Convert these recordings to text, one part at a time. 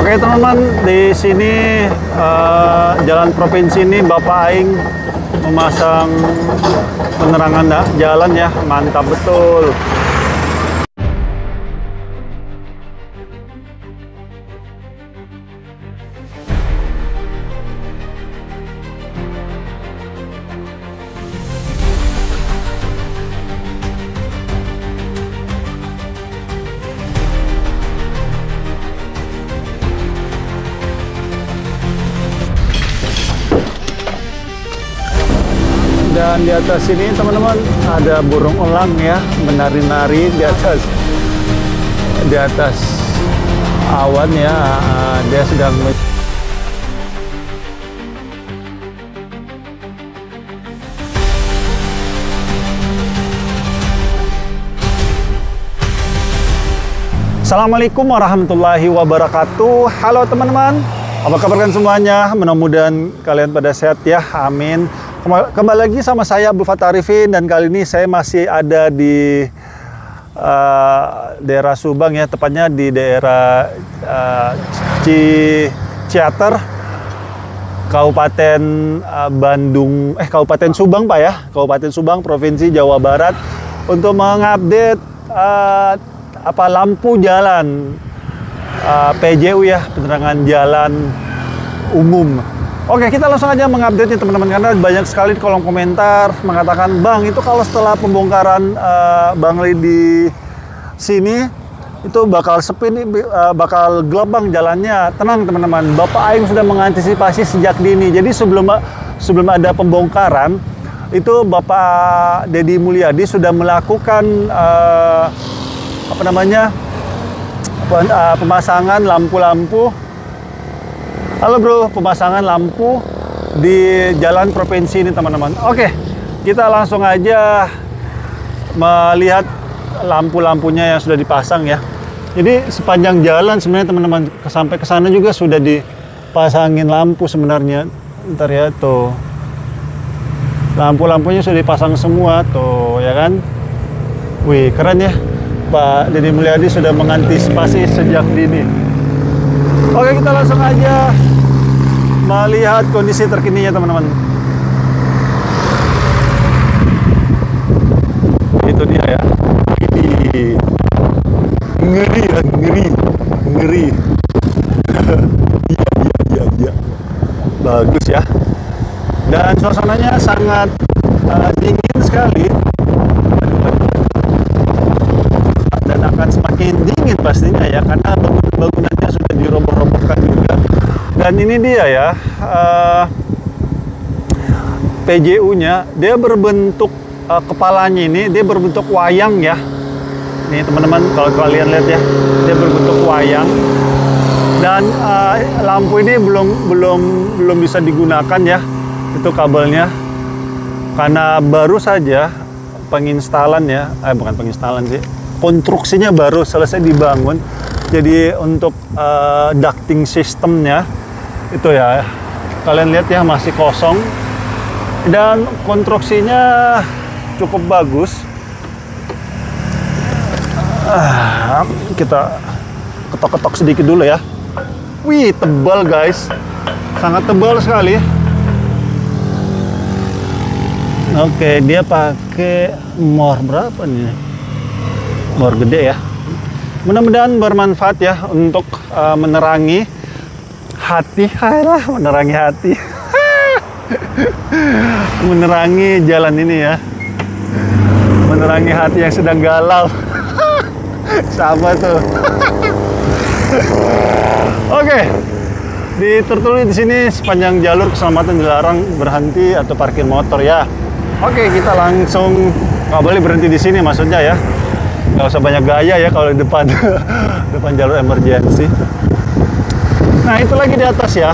Oke teman-teman, di sini jalan provinsi ini Bapak Aing memasang penerangan jalan ya, mantap betul. Dan di atas sini teman-teman ada burung elang ya, menari-nari di atas awan ya. Dia sedang Assalamualaikum warahmatullahi wabarakatuh. Halo teman-teman, apa kabar kan semuanya? Mudah-mudahan kalian pada sehat ya, amin. Kembali lagi sama saya Abdul Fattah Arifin, dan kali ini saya masih ada di daerah Subang ya, tepatnya di daerah Ciater, Kabupaten Kabupaten Subang Pak ya, Kabupaten Subang, Provinsi Jawa Barat, untuk mengupdate lampu jalan PJU ya, penerangan jalan umum. Oke, kita langsung aja mengupdate nih teman-teman, karena banyak sekali di kolom komentar mengatakan, Bang, itu kalau setelah pembongkaran Bangli di sini itu bakal sepi nih, bakal gelap Bang jalannya. Tenang teman-teman, Bapak Aing sudah mengantisipasi sejak dini. Jadi sebelum ada pembongkaran itu Bapak Deddy Mulyadi sudah melakukan pemasangan lampu-lampu. Halo bro, pemasangan lampu di jalan provinsi ini teman-teman. Oke, kita langsung aja melihat lampu-lampunya yang sudah dipasang ya. Jadi sepanjang jalan sebenarnya teman-teman, sampai ke sana juga sudah dipasangin lampu sebenarnya. Ntar ya, tuh lampu-lampunya sudah dipasang semua tuh ya kan. Wih, keren ya, Pak Deddy Mulyadi sudah mengantisipasi sejak dini. Oke, kita langsung aja melihat kondisi terkininya teman-teman. Itu dia ya. Ngeri ya, ngeri. Iya. Bagus ya. Dan suasananya sangat dingin sekali. Dan akan semakin dingin pastinya ya, karena bangunannya sudah diroboh-robohkan juga. Dan ini dia ya, PJU-nya, dia berbentuk kepalanya ini, dia berbentuk wayang ya. Nih teman-teman, kalau kalian lihat ya, dia berbentuk wayang. Dan lampu ini belum bisa digunakan ya, itu kabelnya, karena baru saja penginstalan ya, bukan penginstalan sih, konstruksinya baru selesai dibangun. Jadi untuk ducting sistemnya itu ya, kalian lihat ya, masih kosong, dan konstruksinya cukup bagus. Kita ketok-ketok sedikit dulu ya. Wih, tebal guys, sangat tebal sekali. Oke, dia pakai mor berapa nih? Mor gede ya. Mudah-mudahan bermanfaat ya untuk menerangi hati. Menerangi hati. Menerangi jalan ini ya. Menerangi hati yang sedang galau. Sama tuh. Oke. Tertulis di sini, sepanjang jalur keselamatan dilarang berhenti atau parkir motor ya. Oke, kita langsung, nggak boleh berhenti di sini maksudnya ya. Nggak usah banyak gaya ya kalau di depan depan jalur emergency. Nah, itu lagi di atas ya.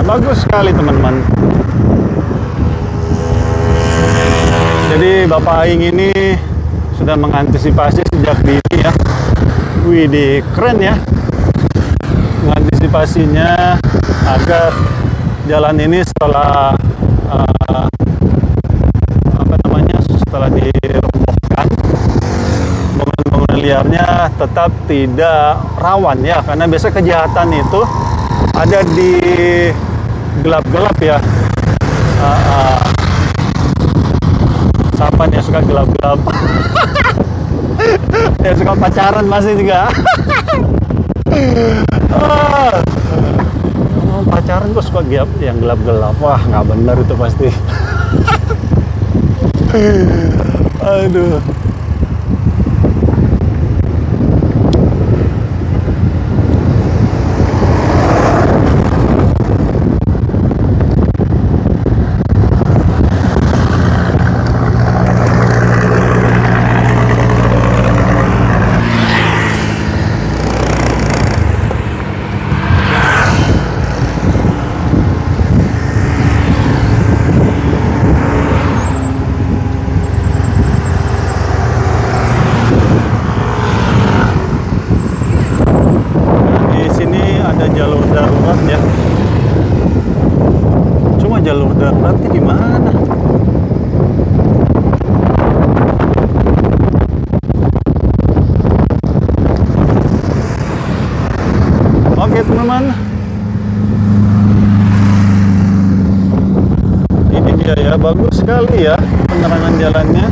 Bagus sekali teman-teman. Jadi Bapak Aing ini sudah mengantisipasi sejak dini ya. Wih, keren ya. Mengantisipasinya agar jalan ini setelah setelah dirobohkan, bangunan zona liarnya tetap tidak rawan ya, karena biasa kejahatan itu ada di gelap-gelap ya. Siapa nih yang suka gelap-gelap? Yang suka pacaran masih juga. Pacaran kok suka yang gelap-gelap? Wah, nggak benar itu pasti. Aduh. Jalur darurat ya. Cuma jalur daruratnya di mana? Oke teman-teman, ini dia ya, bagus sekali ya penerangan jalannya.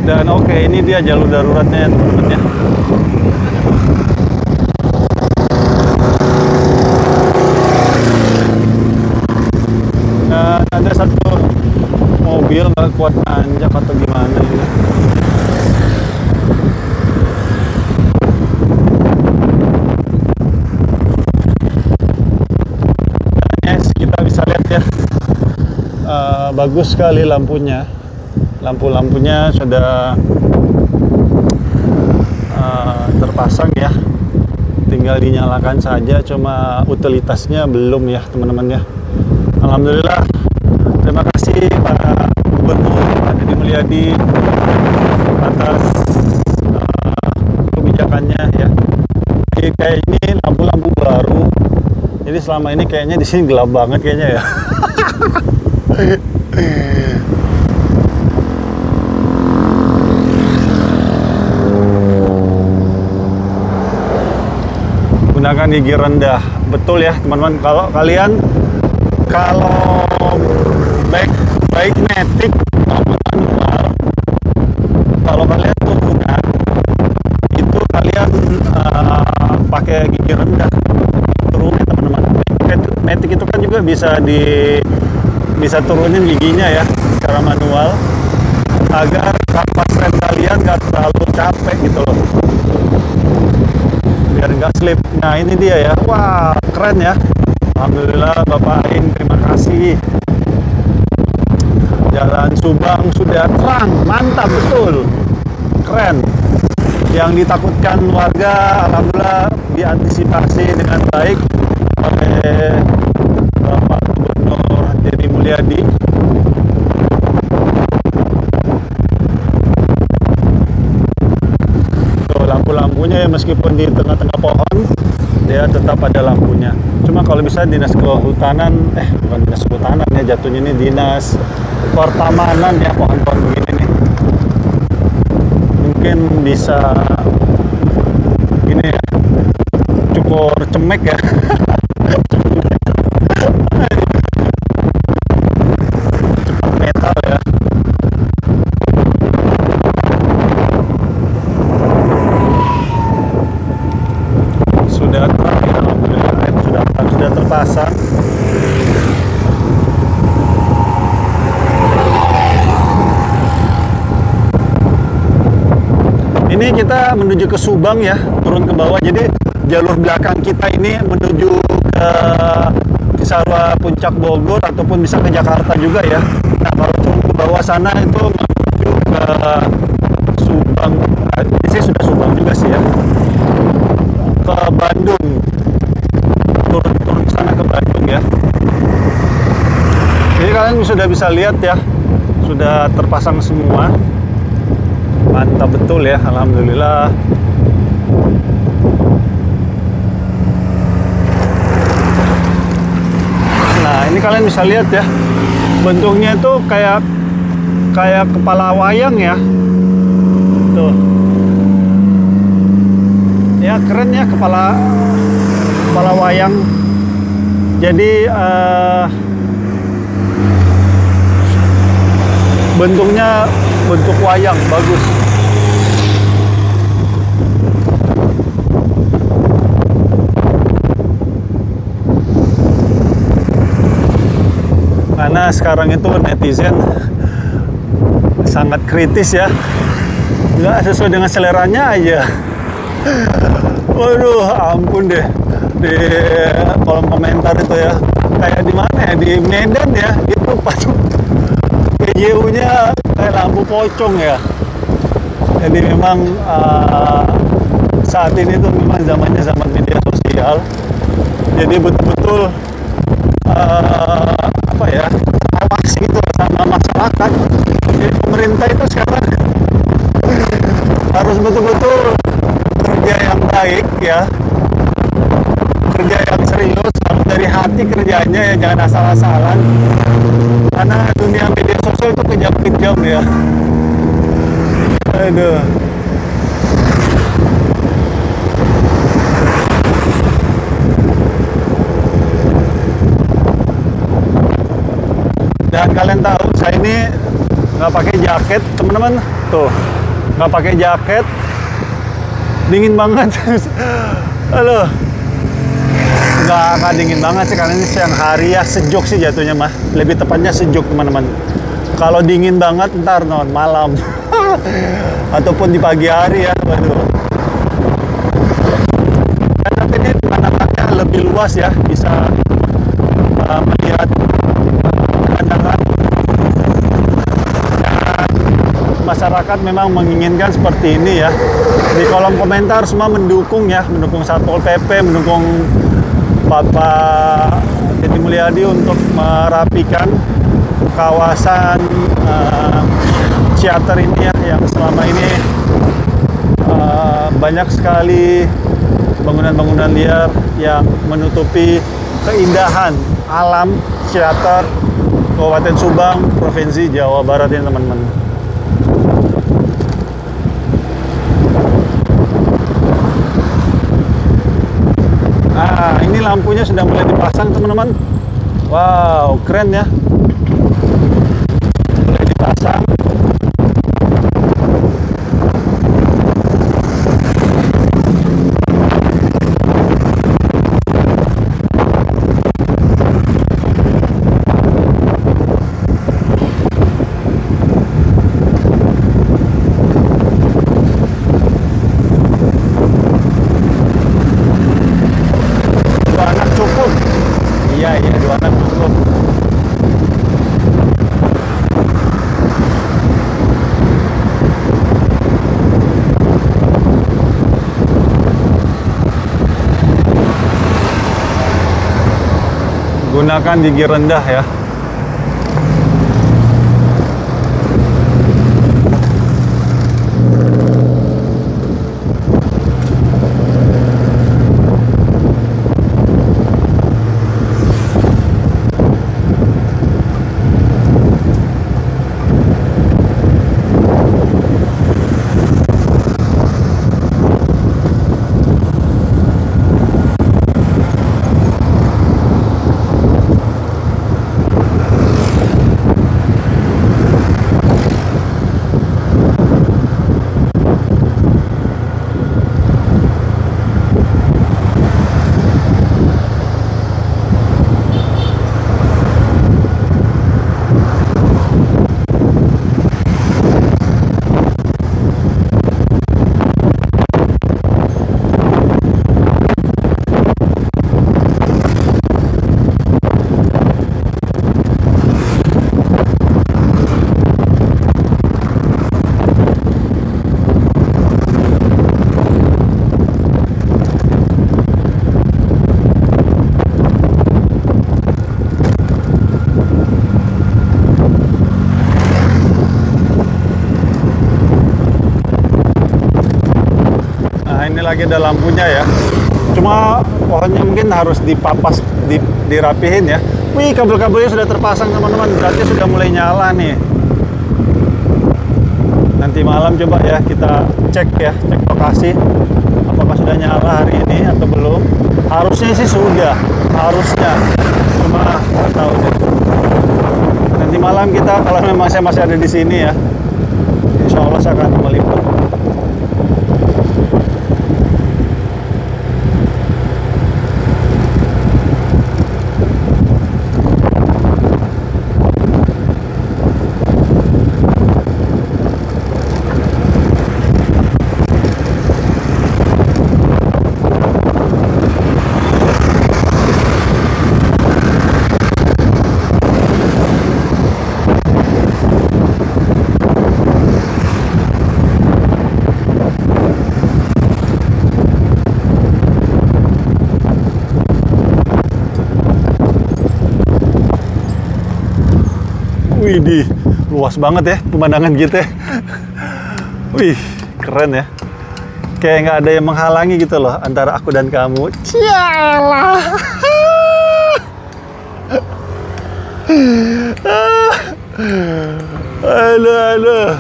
Dan oke, ini dia jalur daruratnya teman-teman ya. Ada satu mobil nggak kuat nanjak atau gimana ini. Yes, kita bisa lihat ya, bagus sekali lampunya. Lampu-lampunya sudah terpasang ya, tinggal dinyalakan saja. Cuma utilitasnya belum ya teman-teman ya. Alhamdulillah, terima kasih Pak Gubernur Deddy Mulyadi atas kebijakannya ya. Jadi kayak ini lampu-lampu baru. Jadi selama ini kayaknya di sini gelap banget kayaknya ya. Gunakan gigi rendah, betul ya teman-teman. Kalau baik matic maupun manual, kalau kalian turunan itu kalian pakai gigi rendah, turunin teman-teman. Matic itu kan juga bisa turunin giginya ya secara manual, agar pas rem kalian nggak terlalu capek gitu loh, biar nggak slip. Nah ini dia ya, wah keren ya. Alhamdulillah Bapak Ain, terima kasih. Jalan Subang sudah terang, mantap betul, keren. Yang ditakutkan warga, alhamdulillah diantisipasi dengan baik oleh Bapak Gubernur Deddy Mulyadi. Tuh lampu-lampunya ya, meskipun di tengah-tengah pohon, dia tetap ada lampunya. Cuma kalau bisa dinas kehutanan, bukan dinas kehutanan ya, jatuhnya ini dinas pertamanan ya, pohon-pohon begini nih. Mungkin bisa ini ya, cukur cemek ya. Cepat metal ya. Sudah terang ya, alhamdulillah sudah terpasang. Ini kita menuju ke Subang ya, turun ke bawah. Jadi jalur belakang kita ini menuju ke Cisarua Puncak Bogor ataupun bisa ke Jakarta juga ya. Nah kalau turun ke bawah sana itu menuju ke Subang. Ini sih sudah Subang juga sih ya. Ke Bandung, turun ke sana ke Bandung ya. Jadi kalian sudah bisa lihat ya, sudah terpasang semua. Mantap betul ya, alhamdulillah. Nah ini kalian bisa lihat ya, bentuknya itu kayak kepala wayang ya. Tuh Ya keren ya kepala wayang. Jadi bentuknya bentuk wayang, bagus. Karena sekarang itu netizen sangat kritis ya, nggak sesuai dengan seleranya aja. Waduh, ampun deh di kolom komentar itu ya. Kayak di mana ya, di Medan ya, itu patung PJU-nya kayak lampu pocong ya. Jadi memang saat ini tuh memang zamannya zaman media sosial. Jadi betul-betul apa ya, awas gitu sama masyarakat. Jadi pemerintah itu sekarang harus betul-betul kerja yang baik ya, kerja yang serius, harus dari hati kerjanya ya, jangan asal-asalan. Karena dunia media sosial itu kejam-kejam ya. Aduh. Dan kalian tahu saya ini nggak pakai jaket, teman-teman. Tuh, nggak pakai jaket, dingin banget. Halo, nggak dingin banget sih karena ini siang hari ya, sejuk sih jatuhnya mah. Lebih tepatnya sejuk teman-teman. Kalau dingin banget ntar malam ataupun di pagi hari ya, waduh. Karena ini pemandangannya lebih luas ya, bisa melihat pemandangan. Dan masyarakat memang menginginkan seperti ini ya. Di kolom komentar semua mendukung ya, mendukung Satpol PP, mendukung Bapak Deddy Mulyadi untuk merapikan kawasan Ciater ini ya, yang selama ini banyak sekali bangunan-bangunan liar yang menutupi keindahan alam Ciater, Kabupaten Subang, Provinsi Jawa Barat ini teman-teman. Ini lampunya sudah mulai dipasang teman-teman. Wow, keren ya. Mulai dipasang. Gunakan gigi rendah ya. Ini lagi ada lampunya ya. Cuma pohonnya mungkin harus dipapas, dirapihin ya. Wih, kabel-kabelnya sudah terpasang teman-teman. Berarti sudah mulai nyala nih. Nanti malam coba ya kita cek ya, cek lokasi apakah sudah sudah nyala hari ini atau belum. Harusnya sih sudah, harusnya. Cuma nggak tahu deh. Nanti malam kita, kalau memang saya masih ada di sini ya, insya Allah saya akan meliput. Widih, luas banget ya pemandangan kita. Wih, keren ya. Kayak nggak ada yang menghalangi gitu loh antara aku dan kamu. Cialah. Aduh.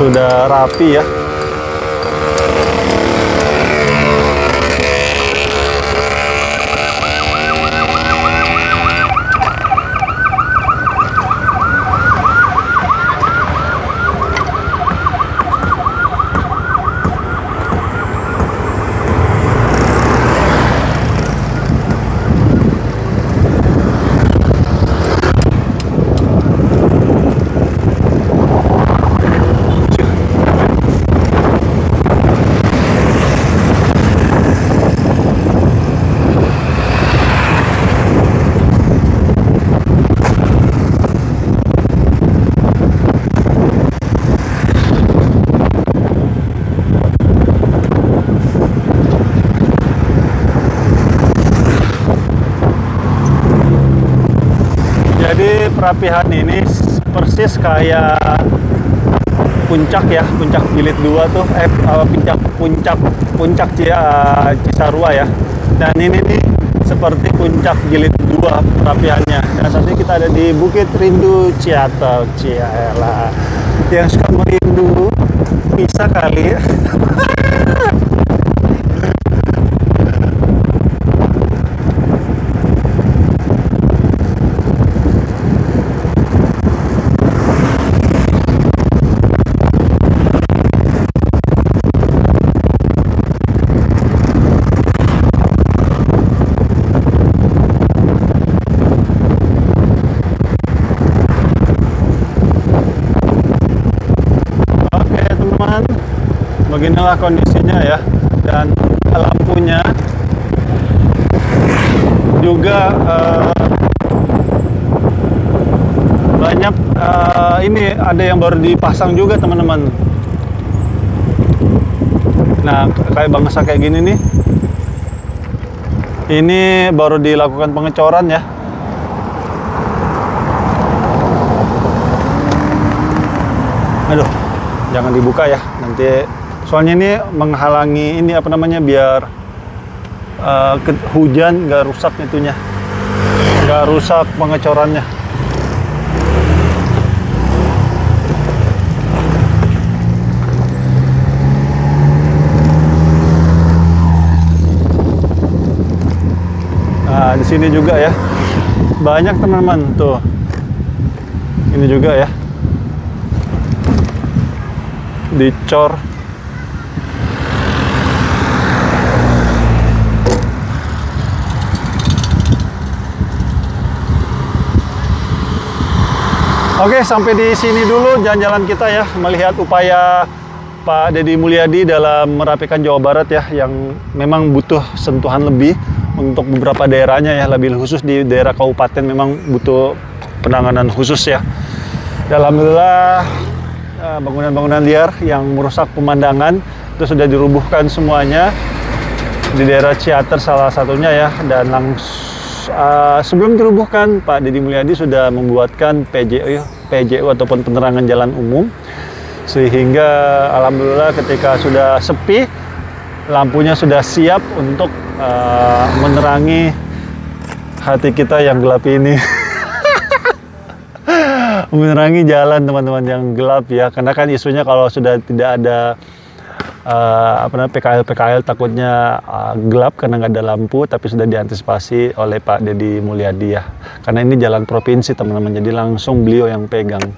Sudah rapi ya. Jadi perapihan ini persis kayak puncak ya, puncak Jilid 2 tuh, puncak Cisarua ya. Dan ini nih seperti puncak Jilid 2 perapiannya. Dan saat ini kita ada di Bukit Rindu Ciater, Cialah. Yang suka merindu bisa kali ya. Beginilah kondisinya ya, dan lampunya juga banyak ini ada yang baru dipasang juga teman-teman. Nah kayak bangsa kayak gini nih, ini baru dilakukan pengecoran ya. Aduh, jangan dibuka ya nanti. Soalnya ini menghalangi ini apa namanya, biar hujan nggak rusak itunya, nggak rusak pengecorannya. Nah di sini juga ya banyak teman-teman tuh, ini juga ya dicor. Oke, sampai di sini dulu jalan-jalan kita ya, melihat upaya Pak Deddy Mulyadi dalam merapikan Jawa Barat ya, yang memang butuh sentuhan lebih untuk beberapa daerahnya ya, lebih khusus di daerah kabupaten memang butuh penanganan khusus ya. Alhamdulillah bangunan-bangunan liar yang merusak pemandangan itu sudah dirubuhkan semuanya di daerah Ciater salah satunya ya, dan sebelum dirubuhkan Pak Deddy Mulyadi sudah membuatkan PJU ataupun penerangan jalan umum, sehingga alhamdulillah ketika sudah sepi lampunya sudah siap untuk menerangi hati kita yang gelap ini. Menerangi jalan teman-teman yang gelap ya, karena kan isunya kalau sudah tidak ada PKL takutnya gelap karena nggak ada lampu, tapi sudah diantisipasi oleh Pak Deddy Mulyadi ya. Karena ini jalan provinsi teman-teman, jadi langsung beliau yang pegang.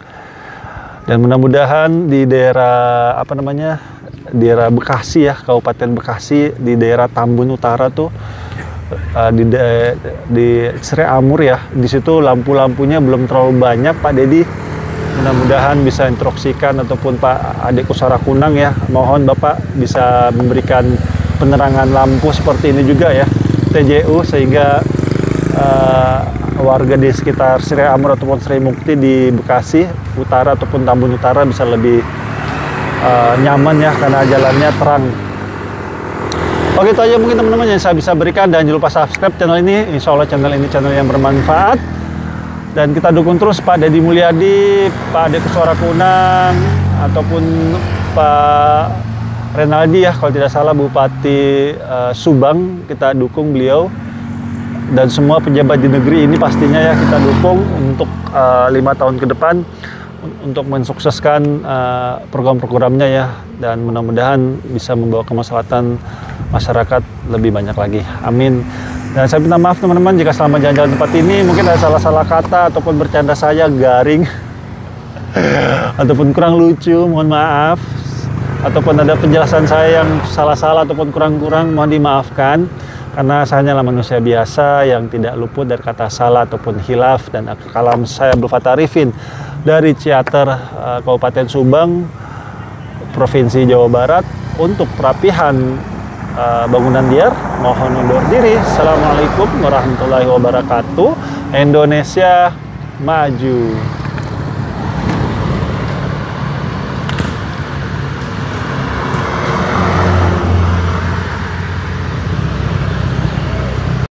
Dan mudah-mudahan di daerah daerah Bekasi ya, Kabupaten Bekasi, di daerah Tambun Utara tuh di Sri Amur ya, di situ lampu-lampunya belum terlalu banyak Pak Deddy. Mudah-mudahan bisa instruksikan ataupun Pak Adik Kusara Kunang ya, mohon Bapak bisa memberikan penerangan lampu seperti ini juga ya, TJU, sehingga warga di sekitar Sri Amur ataupun Sri Mukti di Bekasi Utara ataupun Tambun Utara bisa lebih nyaman ya, karena jalannya terang. Oke, itu aja mungkin teman-teman yang saya bisa berikan, dan jangan lupa subscribe channel ini. Insya Allah channel ini channel yang bermanfaat, dan kita dukung terus Pak Deddy Mulyadi, Pak Adik Kusara Kunang, ataupun Pak Renaldi ya, kalau tidak salah Bupati Subang, kita dukung beliau. Dan semua pejabat di negeri ini pastinya ya kita dukung untuk 5 tahun ke depan untuk mensukseskan program-programnya ya, dan mudah-mudahan bisa membawa kemaslahatan masyarakat lebih banyak lagi. Amin. Dan saya minta maaf teman-teman jika selama jalan-jalan tempat ini mungkin ada salah-salah kata ataupun bercanda saya garing ataupun kurang lucu, mohon maaf. Ataupun ada penjelasan saya yang salah-salah ataupun kurang-kurang, mohon dimaafkan. Karena saya hanyalah manusia biasa yang tidak luput dari kata salah ataupun hilaf. Dan kalam saya Abdul Fattah Arifin dari Ciater, Kabupaten Subang, Provinsi Jawa Barat, untuk perapihan bangunan liar. Mohon undur diri. Assalamualaikum warahmatullahi wabarakatuh. Indonesia maju.